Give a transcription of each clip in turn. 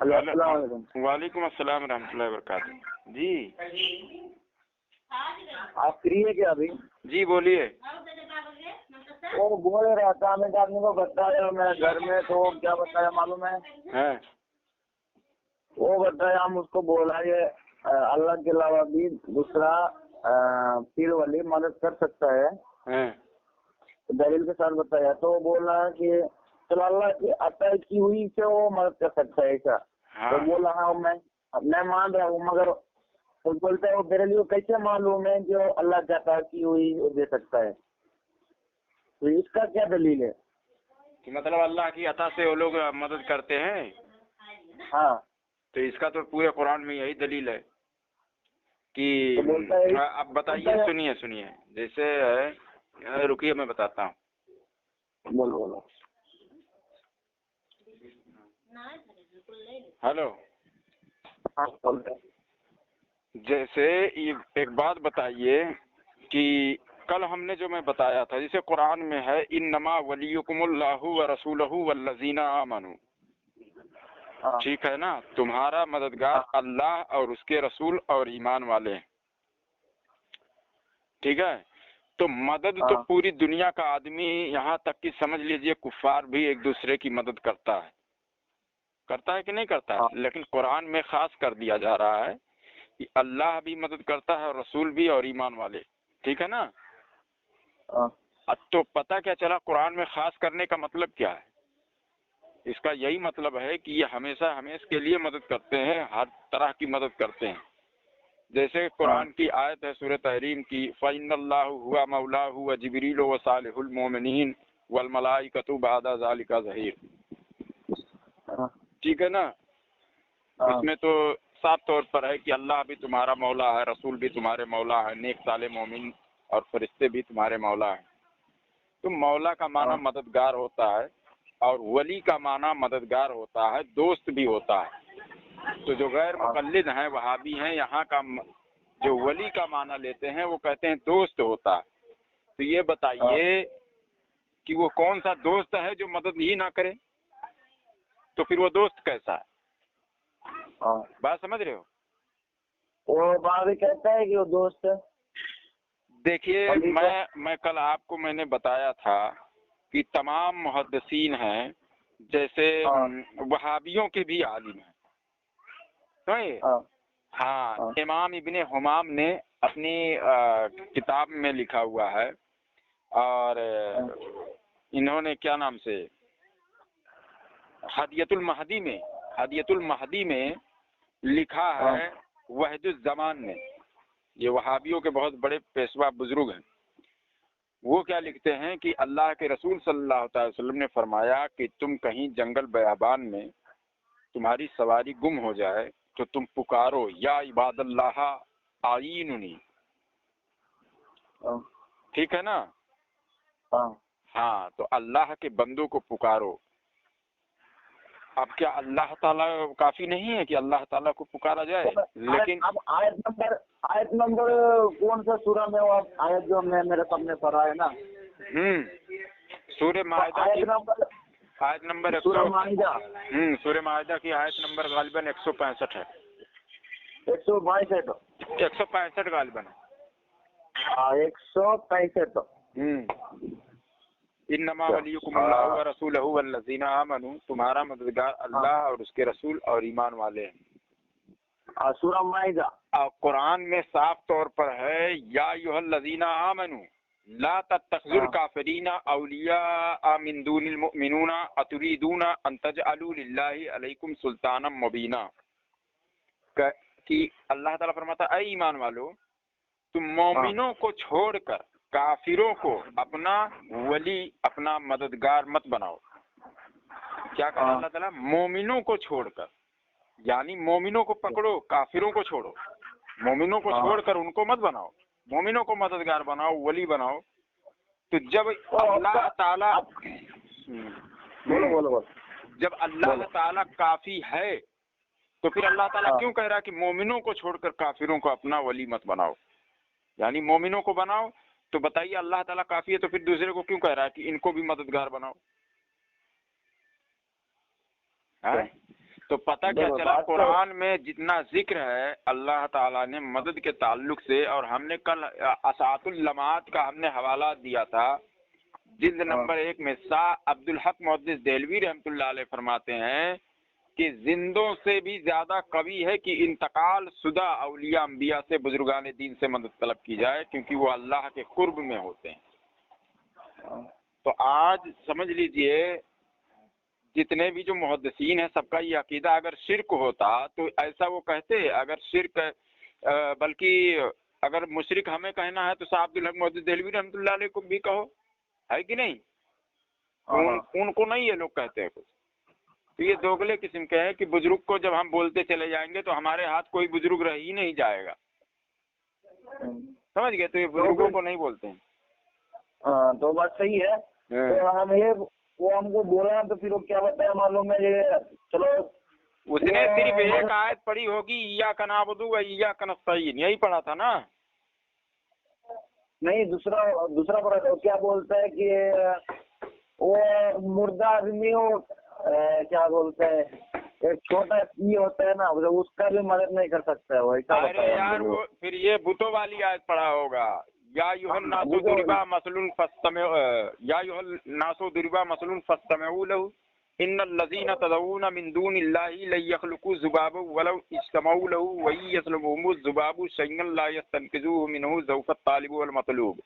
السلام علیکم۔ وعلیکم السلام ورحمۃ اللہ وبرکاتہ۔ جی آپ فری ہے کیا ابھی؟ جی بولیے۔ وہ بول رہا تھا میں آدمی کو بتایا، میں گھر میں تو کیا بتایا معلوم ہے؟ ہاں وہ بتایا ہم اس کو بولا یہ اللہ کے علاوہ بھی دوسرا پیر ولی مدد کر سکتا ہے، ہاں دلیل کے ساتھ بتایا تو وہ بول رہا ہے کہ چلو اللہ کی عطا کی ہوئی سے وہ مدد کر سکتا ہے ایسا۔ تو بول رہا ہوں میں مان رہا ہوں، مگر وہ بولتا ہے وہ میرے لیے کیسے معلوم ہے جو اللہ کی عطا کی ہوئی وہ دے سکتا ہے؟ تو اس کا کیا دلیل ہے؟ کہ مطلب اللہ کی عطا سے وہ لوگ مدد کرتے ہیں؟ ہاں تو اس کا تو پورے قرآن میں یہی دلیل ہے کہ تو بولتا ہے اب بتائیے، سنیے جیسے رکیے میں بتاتا ہوں۔ بولو ہلو، جیسے ایک بات بتائیے کہ کل ہم نے جو میں بتایا تھا، جیسے قرآن میں ہے انما ولیکم اللہ ورسولہ والذین آمنوا، ٹھیک ہے نا؟ تمہارا مددگار اللہ اور اس کے رسول اور ایمان والے ہیں، ٹھیک ہے؟ تو مدد تو پوری دنیا کا آدمی، یہاں تک کہ سمجھ لیجئے کفار بھی ایک دوسرے کی مدد کرتا ہے کہ نہیں کرتا ہے؟ لیکن قرآن میں خاص کر دیا جا رہا ہے کہ اللہ بھی مدد کرتا ہے اور رسول بھی اور ایمان والے، ٹھیک ہے نا؟ تو پتہ کیا چلا قرآن میں خاص کرنے کا مطلب کیا ہے؟ اس کا یہی مطلب ہے کہ یہ ہمیشہ کے لیے مدد کرتے ہیں، ہر طرح کی مدد کرتے ہیں۔ جیسے قرآن کی آیت ہے سورہ تحریم کی فَإِنَّ اللَّهُ هُوَ مَوْلَاهُ وَجِبْرِيلُ وَصَالِحُ الْمُؤْمِنِينَ وَالْمَلَائِكَةُ بَعْدَ ذَلِكَ ظَهِيرٌ، ٹھیک ہے نا؟ اس میں تو صاف طور پر ہے کہ اللہ بھی تمہارا مولا ہے، رسول بھی تمہارے مولا ہے، نیک صالح مومن اور فرشتے بھی تمہارے مولا ہیں۔ تو مولا کا معنی مددگار ہوتا ہے، اور ولی کا معنی مددگار ہوتا ہے، دوست بھی ہوتا ہے۔ تو جو غیر مقلد ہیں، وہابی ہیں، یہاں کا جو ولی کا معنی لیتے ہیں وہ کہتے ہیں دوست ہوتا ہے۔ تو یہ بتائیے کہ وہ کون سا دوست ہے جو مدد ہی نہ کرے؟ تو پھر وہ دوست کیسا ہے؟ بات سمجھ رہے ہو؟ وہ بات کہتا ہے کہ وہ دوست ہے۔ دیکھیے میں کل آپ کو میں نے بتایا تھا کہ تمام محدثین ہیں، جیسے وہابیوں کے بھی عالم ہیں، ہاں امام ابن حمام نے اپنی کتاب میں لکھا ہوا ہے، اور انہوں نے کیا نام سے ہدیۃ المہدی میں لکھا ہے وحد الزمان نے، یہ وہابیوں کے بہت بڑے پیشوا بزرگ ہیں۔ وہ کیا لکھتے ہیں کہ اللہ کے رسول صلی اللہ تعالی وسلم نے فرمایا کہ تم کہیں جنگل بیابان میں تمہاری سواری گم ہو جائے تو تم پکارو یا عباد اللہ آئیننی، ٹھیک ہے نا؟ ہاں تو اللہ کے بندوں کو پکارو۔ اب کیا اللہ تعالیٰ کافی نہیں ہے کہ اللہ تعالیٰ کو پکارا جائے؟ لیکن اب آیت نمبر کون سا سورہ میں وہ آیت جو میں میرے سامنے پڑھا ہے نا؟ سورہ مائدہ کی آیت نمبر سورہ مائدہ سورہ مائدہ کی آیت نمبر غالباً 165 ہے، 165 غالباً ہے، 165۔ انما ولیکم اللہ ورسولہ والذین آمنوا، تمہارا مددگار اللہ اور اس کے رسول اور ایمان والے ہیں۔ سورہ مائدہ قرآن میں صاف طور پر ہے یا ایھا الذین آمنوا لا تتخذوا الکافرین اولیاء من دون المؤمنین اتریدون ان تجعلوا للہ علیکم سلطانا مبینا، کہ اللہ تعالیٰ فرماتا ہے اے ایمان والو، تم مومنوں کو چھوڑ کر کافروں کو اپنا ولی، اپنا مددگار مت بناؤ۔ کیا کہا اللہ تعالیٰ؟ مومنوں کو چھوڑ کر، یعنی مومنوں کو پکڑو، کافروں کو چھوڑو، مومنوں کو چھوڑ کر ان کو مت بناؤ، مومنوں کو مددگار بناؤ، ولی بناؤ۔ تو جب اللہ تعالیٰ جب اللہ تعالیٰ کافی ہے تو پھر اللہ تعالیٰ کیوں کہہ رہا ہے کہ مومنوں کو چھوڑ کر کافروں کو اپنا ولی مت بناؤ؟ یعنی مومنوں کو بناؤ، تو بتائیے اللہ تعالیٰ کافی ہے تو پھر دوسرے کو کیوں کہہ رہا ہے کہ ان کو بھی مددگار بناؤ؟ تو پتہ کیا چلا قرآن میں جتنا ذکر ہے اللہ تعالیٰ نے مدد کے تعلق سے، اور ہم نے کل اساۃ اللمعات کا ہم نے حوالہ دیا تھا، جلد نمبر 1 میں شاہ عبدالحق محدث دہلوی رحمۃ اللہ علیہ فرماتے ہیں کہ زندوں سے بھی زیادہ قوی ہے کہ انتقال شدہ اولیاء انبیاء سے، بزرگان دین سے مدد طلب کی جائے، کیونکہ وہ اللہ کے قرب میں ہوتے ہیں۔ تو آج سمجھ لیجئے جتنے بھی جو محدثین ہیں سب کا یہ عقیدہ اگر شرک ہوتا تو ایسا وہ کہتے، اگر شرک بلکہ اگر مشرک ہمیں کہنا ہے تو صاحب عبدالحق محدث دہلوی رحمۃ اللہ علیہ کو بھی کہو، ہے کہ نہیں؟ ان کو نہیں یہ لوگ کہتے ہیں کچھ، تو یہ دوگلے قسم کے ہیں کہ بزرگ کو جب ہم بولتے چلے جائیں گے تو ہمارے ہاتھ کوئی بزرگ رہ ہی نہیں جائے گا، سمجھ گئے؟ تو یہ بزرگوں کو نہیں بولتے ہیں۔ ہاں تو بات صحیح ہے، تو ہم یہ وہ ہم کو بولا تو پھر وہ کیا بتایا معلوم ہے، یہ چلو اس نے صرف ایک آیت پڑھی ہوگی ایاک نعبد و ایاک نستعین، یہی پڑھا تھا نا؟ نہیں، دوسرا پڑھا تھا، کیا بولتا ہے کہ وہ مردہ آدمی ہو، کیا بولتا ہے ایک چھوٹا یہ ہوتا ہے نا، اس کا بھی مدد نہیں کر سکتا ہے وہ، ایسا ہوتا ہے یار وہ پھر یہ بتوں والی آیت پڑھا ہوگا، یا ایھا الناس ضرب مثل فاستمعوا، یا ایھا الناس ضرب مثل فاستمعوا له ان الذين تدعون من دون الله لن يخلقوا ذبابا ولو اجتمعوا له وان يسلبهم الذباب شيئا لا يستنقذوه منه ضعف الطالب والمطلوب۔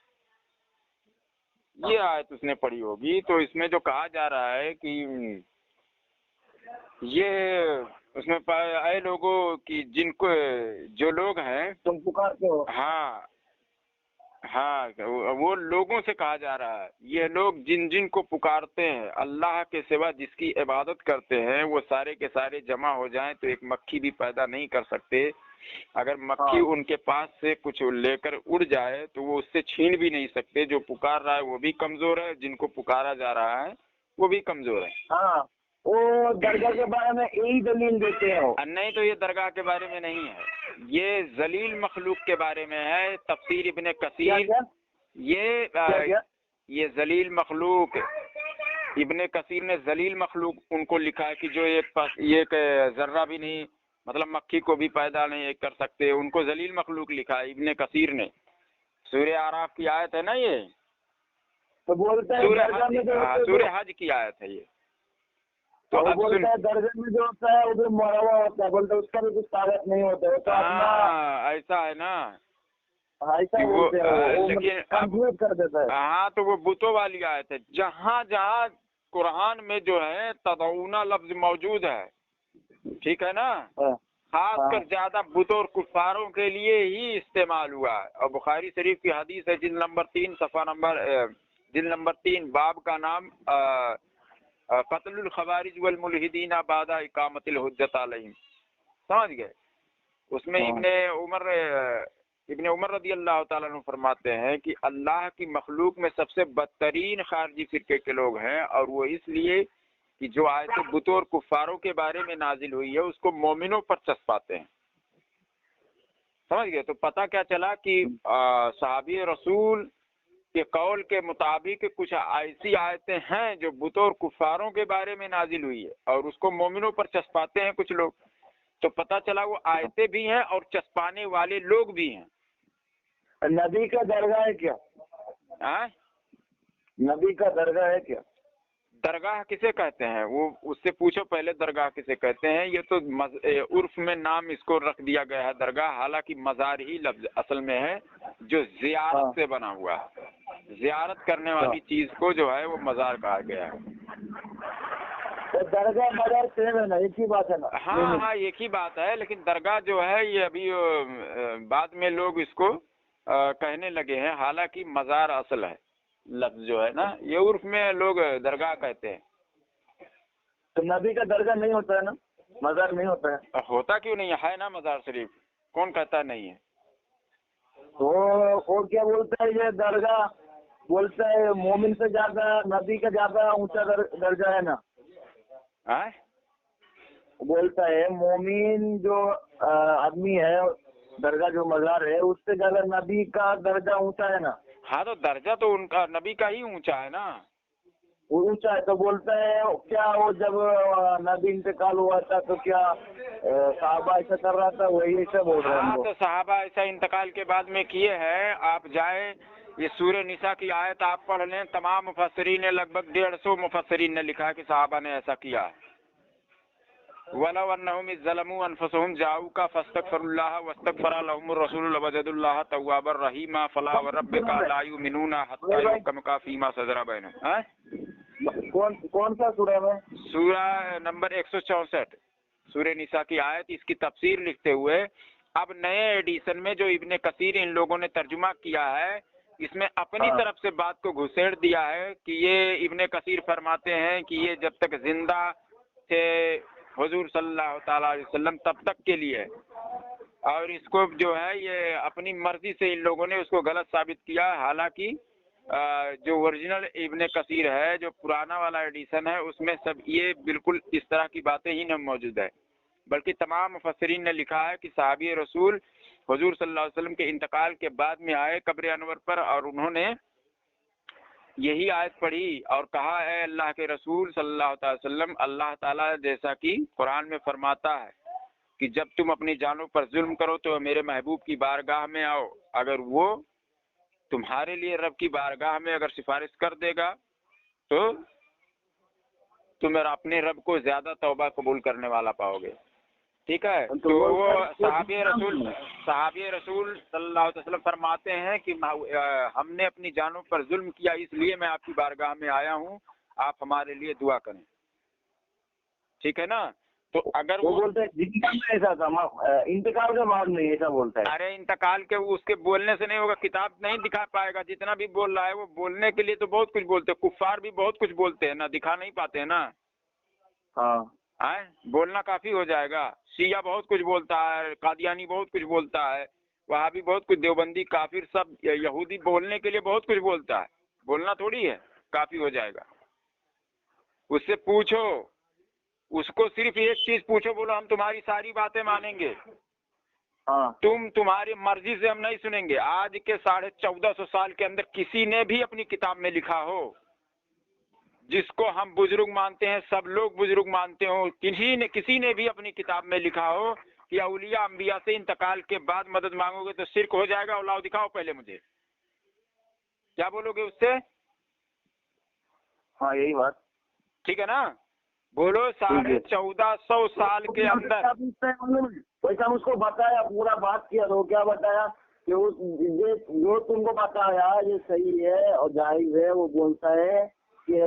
یہ آیت اس نے پڑھی ہوگی، تو اس میں جو کہا جا رہا ہے کہ یہ اس میں اے لوگوں کی جن کو جو لوگ ہیں تم پکارتے ہو، ہاں وہ لوگوں سے کہا جا رہا ہے، یہ لوگ جن جن کو پکارتے ہیں اللہ کے سوا جس کی عبادت کرتے ہیں، وہ سارے کے سارے جمع ہو جائیں تو ایک مکھی بھی پیدا نہیں کر سکتے۔ اگر مکھی ان کے پاس سے کچھ لے کر اڑ جائے تو وہ اس سے چھین بھی نہیں سکتے، جو پکار رہا ہے وہ بھی کمزور ہے، جن کو پکارا جا رہا ہے وہ بھی کمزور ہے۔ ہاں وہ درگاہ کے بارے میں یہی دلیل دیتے ہیں، نہیں تو یہ درگاہ کے بارے میں نہیں ہے، یہ ذلیل مخلوق کے بارے میں ہے۔ تفسیر ابن کثیر، یہ ذلیل مخلوق ابن کثیر نے ذلیل مخلوق ان کو لکھا ہے کہ جو ایک ذرہ بھی نہیں، مطلب مکھی کو بھی پیدا نہیں کر سکتے، ان کو ذلیل مخلوق لکھا ہے ابن کثیر نے۔ سورہ اعراف کی آیت ہے نا، یہ تو بولتا ہے سورہ حج کی آیت ہے یہ۔ تو بولتا ہے درگاہ میں جو ہوتا ہے وہ بھی مرا ہوا ہوتا ہے، بولتا ہے اس کا بھی کچھ طاقت نہیں ہوتا ہے، ایسا ہے نا، لیکن کنفیوز کر دیتا ہے۔ ہاں تو وہ بتوں والی آیت ہے، جہاں جہاں قرآن میں جو ہے تدعونا لفظ موجود ہے، ٹھیک ہے نا، خاص کر زیادہ بتوں اور کفاروں کے لیے ہی استعمال ہوا ہے۔ اور بخاری شریف کی حدیث ہے جلد نمبر 3 صفحہ جلد نمبر 3 باب کا نام قتل الخوارج والملحدین بعد اقامت الحجت علیہم، سمجھ گئے؟ اس میں ابن عمر رضی اللہ تعالیٰ عنہ فرماتے ہیں کہ اللہ کی مخلوق میں سب سے بدترین خارجی فرقے کے لوگ ہیں، اور وہ اس لیے کہ جو آیت بتوں اور کفاروں کے بارے میں نازل ہوئی ہے اس کو مومنوں پر چسپاتے ہیں، سمجھ گئے؟ تو پتہ کیا چلا کہ صحابی رسول کے قول کے مطابق کچھ ایسی آیتیں ہیں جو بتوں اور کفاروں کے بارے میں نازل ہوئی ہے اور اس کو مومنوں پر چسپاتے ہیں کچھ لوگ، تو پتہ چلا وہ آیتیں بھی ہیں اور چسپانے والے لوگ بھی ہیں۔ نبی کا درگاہ ہے کیا؟ نبی کا درگاہ ہے کیا؟ درگاہ کسے کہتے ہیں وہ اس سے پوچھو پہلے، درگاہ کسے کہتے ہیں؟ یہ تو عرف میں نام اس کو رکھ دیا گیا ہے درگاہ، حالانکہ مزار ہی لفظ اصل میں ہے جو زیارت سے بنا ہوا ہے، زیارت کرنے والی چیز کو جو ہے وہ مزار کہا گیا ہے۔ درگاہ مزار سیم ہے نا، ایک ہی بات ہے نا؟ ہاں ایک ہی بات ہے، لیکن درگاہ جو ہے یہ ابھی بعد میں لوگ اس کو کہنے لگے ہیں، حالانکہ مزار اصل ہے لفظ جو ہے نا، یہ عرف میں لوگ درگاہ کہتے ہیں۔ تو نبی کا درگاہ نہیں ہوتا ہے نا، مزار نہیں ہوتا ہے؟ ہوتا کیوں نہیں ہے نا مزار شریف، کون کہتا نہیں ہے؟ تو وہ کیا بولتا ہے یہ درگاہ، بولتا ہے مومن سے زیادہ نبی کا زیادہ اونچا درجہ ہے نا، بولتا ہے مومن جو آدمی ہے درگاہ جو مزار ہے اس سے زیادہ نبی کا درجہ اونچا ہے نا۔ ہاں تو درجہ تو ان کا نبی کا ہی اونچا ہے نا، اونچا ہے تو بولتا ہے کیا وہ جب نبی انتقال ہوا تھا تو کیا صحابہ ایسا کر رہا تھا، وہی ایسا بول رہے ہیں ہم ہاں کو۔ تو صحابہ ایسا انتقال کے بعد میں کیے ہیں، آپ جائیں یہ سورہ نساء کی آیت آپ پڑھ لیں، تمام مفسرین نے لگ بھگ 150 مفسرین نے لکھا ہے کہ صحابہ نے ایسا کیا ہے۔ وَلَوْ أَنَّهُمْ إِذ ظَّلَمُوا أَنفُسَهُمْ جَاءُوكَ فَاسْتَغْفَرُوا اللَّهَ وَاسْتَغْفَرَ لَهُمُ الرَّسُولُ لَوَجَدُوا اللَّهَ تَوَّابًا رَحِيمًا فَلَا وَرَبِّكَ لَا يُؤْمِنُونَ حَتَّى يُحْكِمُوكَ فِيمَا شَجَرَ بَيْنَهُمْ۔ کون سا سورہ میں؟ سورہ نمبر 164 سورہ نساء کی آیت، اس کی تفسیر لکھتے ہوئے اب نئے ایڈیشن میں جو ابن کثیر ان لوگوں نے ترجمہ کیا ہے، اس میں اپنی طرف سے بات کو گھسیڑ دیا ہے کہ یہ ابن کثیر فرماتے ہیں کہ یہ جب تک زندہ تھے حضور صلی اللہ تعالی علیہ وسلم تب تک کے لیے، اور اس کو جو ہے یہ اپنی مرضی سے ان لوگوں نے اس کو غلط ثابت کیا، حالانکہ جو اوریجنل ابن کثیر ہے، جو پرانا والا ایڈیشن ہے، اس میں سب یہ بالکل اس طرح کی باتیں ہی نہ موجود ہے، بلکہ تمام مفسرین نے لکھا ہے کہ صحابی رسول حضور صلی اللہ علیہ وسلم کے انتقال کے بعد میں آئے قبر انور پر، اور انہوں نے یہی آیت پڑھی اور کہا اے اللہ کے رسول صلی اللہ تعالی وسلم، اللہ تعالیٰ جیسا کہ قرآن میں فرماتا ہے کہ جب تم اپنی جانوں پر ظلم کرو تو میرے محبوب کی بارگاہ میں آؤ، اگر وہ تمہارے لیے رب کی بارگاہ میں اگر سفارش کر دے گا تو تم اپنے رب کو زیادہ توبہ قبول کرنے والا پاؤ گے، ٹھیک ہے۔ تو وہ صحابی رسول صلی اللہ علیہ وسلم فرماتے ہیں کہ ہم نے اپنی جانوں پر ظلم کیا، اس لیے میں آپ کی بارگاہ میں آیا ہوں، آپ ہمارے لیے دعا کریں، ٹھیک ہے نا۔ تو اگر وہ بولتے ہیں ایسا تھا انتقال کے بعد نہیں ایسا بولتا ہے۔ ارے انتقال کے اس کے بولنے سے نہیں ہوگا، کتاب نہیں دکھا پائے گا، جتنا بھی بول رہا ہے وہ بولنے کے لیے تو بہت کچھ بولتے ہیں، کفار بھی بہت کچھ بولتے ہیں نا، دکھا نہیں پاتے ہیں نا۔ ہاں بولنا کافی ہو جائے گا، شیعہ بہت کچھ بولتا ہے، قادیانی بہت کچھ بولتا ہے، وہاں بھی بہت کچھ، دیوبندی کافر سب، یہودی بولنے کے لیے بہت کچھ بولتا ہے، بولنا تھوڑی ہے، کافی ہو جائے گا۔ اس سے پوچھو، اس کو صرف ایک چیز پوچھو، بولو ہم تمہاری ساری باتیں مانیں گے، ہاں تمہاری مرضی سے ہم نہیں سنیں گے۔ آج کے 1450 سال کے اندر کسی نے بھی اپنی کتاب میں لکھا ہو، جس کو ہم بزرگ مانتے ہیں، سب لوگ بزرگ مانتے ہوں، کسی نے بھی اپنی کتاب میں لکھا ہو کہ اولیاء انبیاء سے انتقال کے بعد مدد مانگو گے تو شرک ہو جائے گا، اولاؤ دکھاؤ پہلے مجھے، کیا بولو گے اس سے؟ ہاں یہی بات ٹھیک ہے نا، بولو 1450 سال کے اندر ویسا ہم اس کو بتایا، پورا بات کیا تو کیا بتایا کہ جو تم کو بتایا یہ صحیح ہے اور جائز ہے، وہ بولتا ہے کہ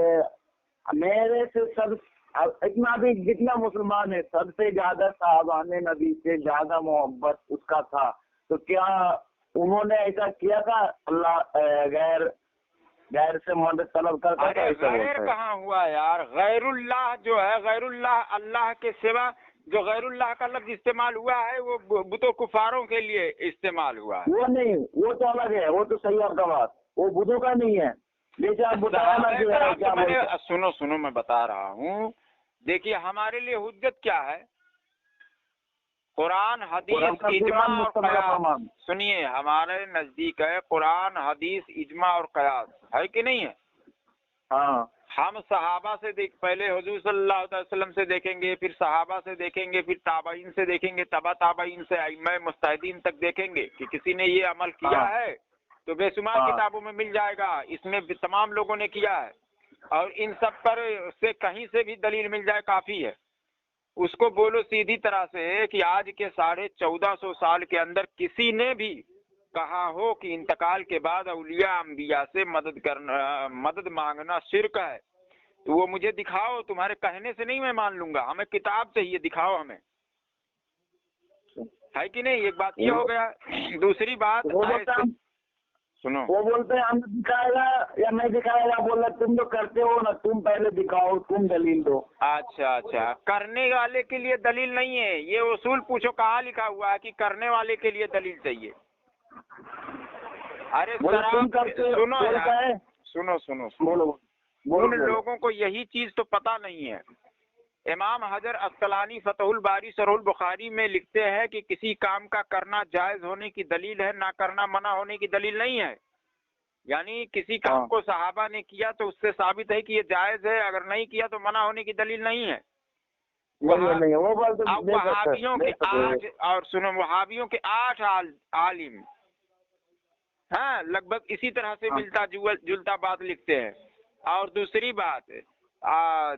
میرے سے سب اتنا بھی جتنا مسلمان ہے سب سے زیادہ صحابہ نبی سے زیادہ محبت اس کا تھا، تو کیا انہوں نے ایسا کیا تھا؟ اللہ غیر سے مدد طلب کرتا تھا؟ غیر کہاں ہوا یار، غیر اللہ جو ہے، غیر اللہ، اللہ کے سوا جو غیر اللہ کا لفظ استعمال ہوا ہے وہ بتوں کفاروں کے لیے استعمال ہوا ہے، وہ نہیں، وہ تو الگ ہے، وہ تو صحیح آپ کا بات، وہ بدھوں کا نہیں ہے۔ جیسے آپ بتایا نا جو ہے کیا بولتے ہیں، سنو میں بتا رہا ہوں، دیکھیے ہمارے لیے حجت کیا ہے؟ قرآن حدیث اجماع اور قیاس، سنیے ہمارے نزدیک ہے قرآن حدیث اجماع اور قیاس، ہے کہ نہیں ہے؟ ہاں ہم صحابہ سے پہلے حضور صلی اللہ علیہ وسلم سے دیکھیں گے، پھر صحابہ سے دیکھیں گے، پھر تابعین سے دیکھیں گے، تبع تابعین سے ائمہ مجتہدین تک دیکھیں گے کہ کسی نے یہ عمل کیا ہے تو بے شمار کتابوں میں مل جائے گا، اس میں تمام لوگوں نے کیا ہے، اور ان سب پر سے کہیں سے بھی دلیل مل جائے کافی ہے۔ اس کو بولو سیدھی طرح سے کہ آج کے 1450 سال کے اندر کسی نے بھی کہا ہو کہ انتقال کے بعد اولیاء انبیاء سے مدد مانگنا شرک ہے، تو وہ مجھے دکھاؤ، تمہارے کہنے سے نہیں میں مان لوں گا، ہمیں کتاب چاہیے، دکھاؤ ہمیں، ہے کہ نہیں؟ ایک بات یہ ہو گیا۔ دوسری بات سنو، وہ بولتے ہیں ہم دکھائے گا یا نہیں دکھائے گا، بول رہے تم تو کرتے ہو نا، تم پہلے دکھاؤ، تم دلیل دو۔ اچھا، کرنے والے کے لیے دلیل نہیں ہے، یہ اصول پوچھو کہاں لکھا ہوا ہے کہ کرنے والے کے لیے دلیل چاہیے؟ ارے سنو، ان لوگوں کو یہی چیز تو پتہ نہیں ہے۔ امام حجر عسقلانی فتح الباری شرح البخاری میں لکھتے ہیں کہ کسی کام کا کرنا جائز ہونے کی دلیل ہے، نہ کرنا منع ہونے کی دلیل نہیں ہے۔ یعنی کسی کام کو صحابہ نے کیا تو اس سے ثابت ہے کہ یہ جائز ہے، اگر نہیں کیا تو منع ہونے کی دلیل نہیں ہے۔ وہابیوں کے 8 اور سنو وہابیوں کے 8 عالم ہاں لگ بھگ اسی طرح سے ملتا جلتا بات لکھتے ہیں۔ اور دوسری بات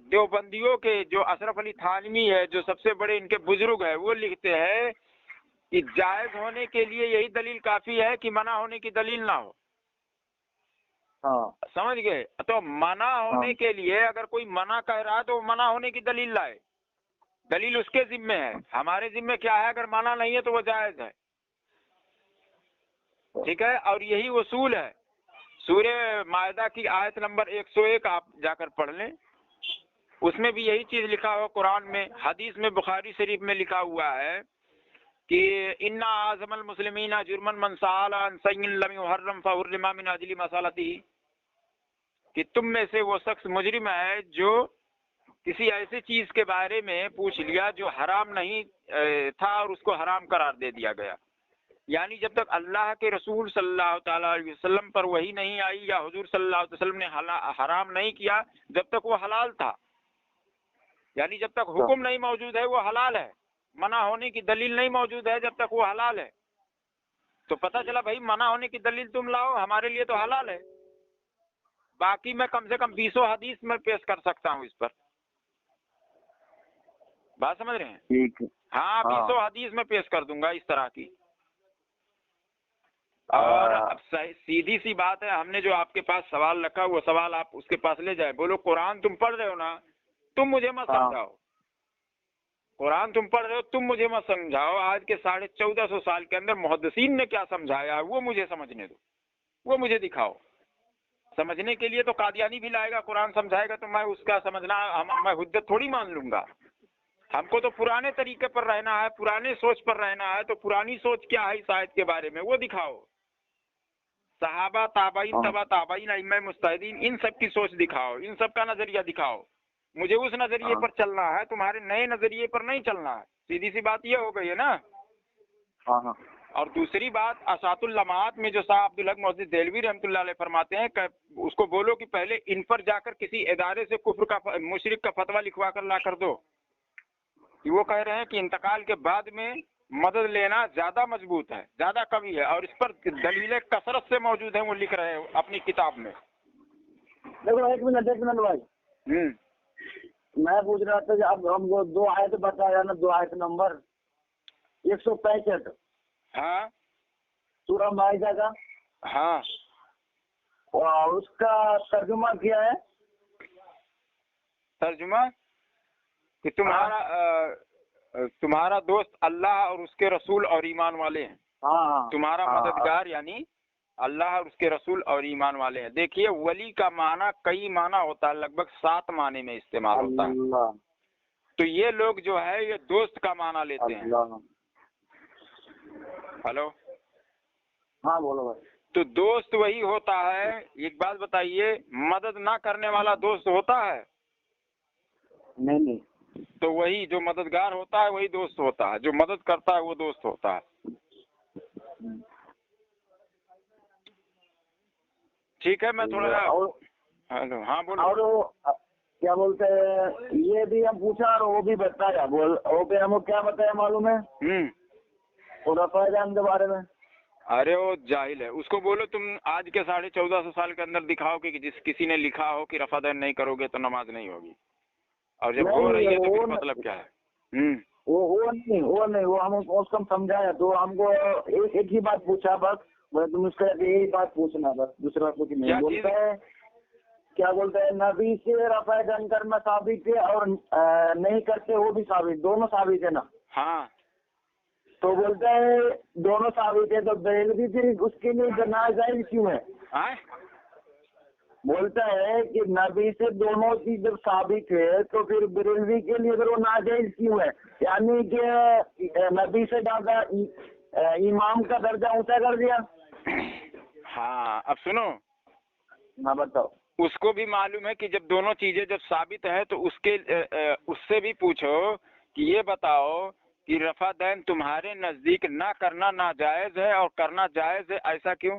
دیوبندیوں کے جو اشرف علی تھانوی ہے، جو سب سے بڑے ان کے بزرگ ہیں، وہ لکھتے ہیں کہ جائز ہونے کے لیے یہی دلیل کافی ہے کہ منع ہونے کی دلیل نہ ہو۔ سمجھ گئے؟ تو منع ہونے کے لیے اگر کوئی منع کہہ رہا ہے تو وہ منع ہونے کی دلیل لائے، دلیل اس کے ذمے ہے۔ ہمارے ذمے کیا ہے؟ اگر منع نہیں ہے تو وہ جائز ہے، ٹھیک ہے۔ اور یہی اصول ہے۔ سورہ مائدہ کی آیت نمبر 101 آپ جا کر پڑھ لیں، اس میں بھی یہی چیز لکھا ہوا قرآن میں، حدیث میں بخاری شریف میں لکھا ہوا ہے کہ انا اعظم المسلمین جرما من سأل عن شيء لم يحرم فحرم من اجل مسالته، کہ تم میں سے وہ شخص مجرم ہے جو کسی ایسی چیز کے بارے میں پوچھ لیا جو حرام نہیں تھا اور اس کو حرام قرار دے دیا گیا۔ یعنی جب تک اللہ کے رسول صلی اللہ تعالیٰ علیہ وسلم پر وحی نہیں آئی یا حضور صلی اللہ علیہ وسلم نے حرام نہیں کیا، جب تک وہ حلال تھا۔ یعنی جب تک حکم نہیں موجود ہے وہ حلال ہے، منع ہونے کی دلیل نہیں موجود ہے جب تک وہ حلال ہے۔ تو پتہ چلا بھائی منع ہونے کی دلیل تم لاؤ، ہمارے لیے تو حلال ہے۔ باقی میں کم سے کم 20 حدیث میں پیش کر سکتا ہوں اس پر، بات سمجھ رہے ہیں؟ ٹھیک ہے، ہاں 20 حدیث میں پیش کر دوں گا اس طرح کی۔ اور اب سیدھی سی بات ہے، ہم نے جو آپ کے پاس سوال رکھا وہ سوال آپ اس کے پاس لے جائیں، بولو قرآن تم پڑھ رہے ہو نا، تم مجھے مت سمجھاؤ۔ قرآن تم پڑھ رہے ہو، تم مجھے مت سمجھاؤ۔ آج کے 1450 سال کے اندر محدثین نے کیا سمجھایا وہ مجھے سمجھنے دو، وہ مجھے دکھاؤ۔ سمجھنے کے لیے تو قادیانی بھی لائے گا، قرآن سمجھائے گا تو میں اس کا سمجھنا میں حجت تھوڑی مان لوں گا۔ ہم کو تو پرانے طریقے پر رہنا ہے، پرانے سوچ پر رہنا ہے۔ تو پرانی سوچ کیا ہے اس آیت کے بارے میں وہ دکھاؤ۔ صحابہ، تابعین، تبع تابعین، ائمہ مجتہدین، ان سب کی سوچ دکھاؤ، ان سب کا نظریہ دکھاؤ۔ مجھے اس نظریے پر چلنا ہے، تمہارے نئے نظریے پر نہیں چلنا ہے۔ سیدھی سی بات یہ ہو گئی ہے نا۔ اور دوسری بات، اساط اللمعات میں جو صاحب عبدالحق محدث دہلوی رحمۃ اللہ علیہ فرماتے ہیں کہ اس کو بولو کہ پہلے ان پر جا کر کسی ادارے سے کفر کا مشرک کا فتویٰ لکھوا کر لا کر دو، کہ وہ کہہ رہے ہیں کہ انتقال کے بعد میں مدد لینا زیادہ مضبوط ہے، زیادہ قوی ہے، اور اس پر دلیلیں کثرت سے موجود ہیں، وہ لکھ رہے ہیں اپنی کتاب میں۔ دیکھو ایک منٹ بھائی، میں پوچھ رہا تھا کہ اب ہم کو 2 آیت بتایا نا، 2 آیت نمبر 165 ہاں سورہ مائدہ کا، ہاں، اور اس کا ترجمہ کیا ہے؟ ترجمہ کہ تمہارا دوست اللہ اور اس کے رسول اور ایمان والے ہیں۔ تمہارا مددگار یعنی اللہ اور اس کے رسول اور ایمان والے ہیں۔ دیکھیے ولی کا معنی کئی معنی ہوتا ہے، لگ بھگ 7 معنی میں استعمال ہوتا ہے۔ تو یہ لوگ جو ہے یہ دوست کا معنی لیتے ہیں۔ ہلو، ہاں بولو بھائی۔ تو دوست وہی ہوتا ہے، ایک بات بتائیے، مدد نہ کرنے والا دوست ہوتا ہے؟ نہیں۔ تو وہی جو مددگار ہوتا ہے وہی دوست ہوتا ہے، جو مدد کرتا ہے وہ دوست ہوتا ہے۔ ٹھیک ہے، میں تھوڑا ہاں بولو۔ اور کیا بولتے ہیں، یہ بھی ہم پوچھا اور وہ بھی بتایا، وہ بھی ہم کو کیا بتایا معلوم ہے؟ رفع دین کے بارے میں۔ ارے وہ جاہل ہے، اس کو بولو تم آج کے 1450 سال کے اندر دکھاؤ کہ کسی نے لکھا ہو کہ رفع دین نہیں کرو گے تو نماز نہیں ہوگی، اور جب ہو رہی ہے تو پھر مطلب کیا ہے؟ وہ نہیں وہ ہم اس کو سمجھایا تو ہم کو ایک ہی بات پوچھا، بس تم اس کا یہی بات پوچھنا، بس دوسرا کچھ نہیں۔ بولتا ہے کیا بولتا ہے، نبی سے رفع دین کرنا ثابت ہے اور نہیں کرتے وہ بھی ثابت، دونوں ثابت ہے نا؟ ہاں، تو بولتا ہے دونوں ثابت ہے، تو بریلوی پھر اس کے لیے ناجائز کیوں ہے؟ بولتا ہے کہ نبی سے دونوں چیز جب ثابت ہے تو پھر بریلوی کے لیے پھر وہ ناجائز کیوں ہے؟ یعنی کہ نبی سے زیادہ امام کا درجہ اونچا کر دیا۔ ہاں، اب سنو، ہاں بتاؤ۔ اس کو بھی معلوم ہے کہ جب دونوں چیزیں جب ثابت ہے تو اس سے بھی پوچھو کہ یہ بتاؤ کہ رفع دین تمہارے نزدیک نہ کرنا ناجائز ہے اور کرنا جائز ہے، ایسا کیوں؟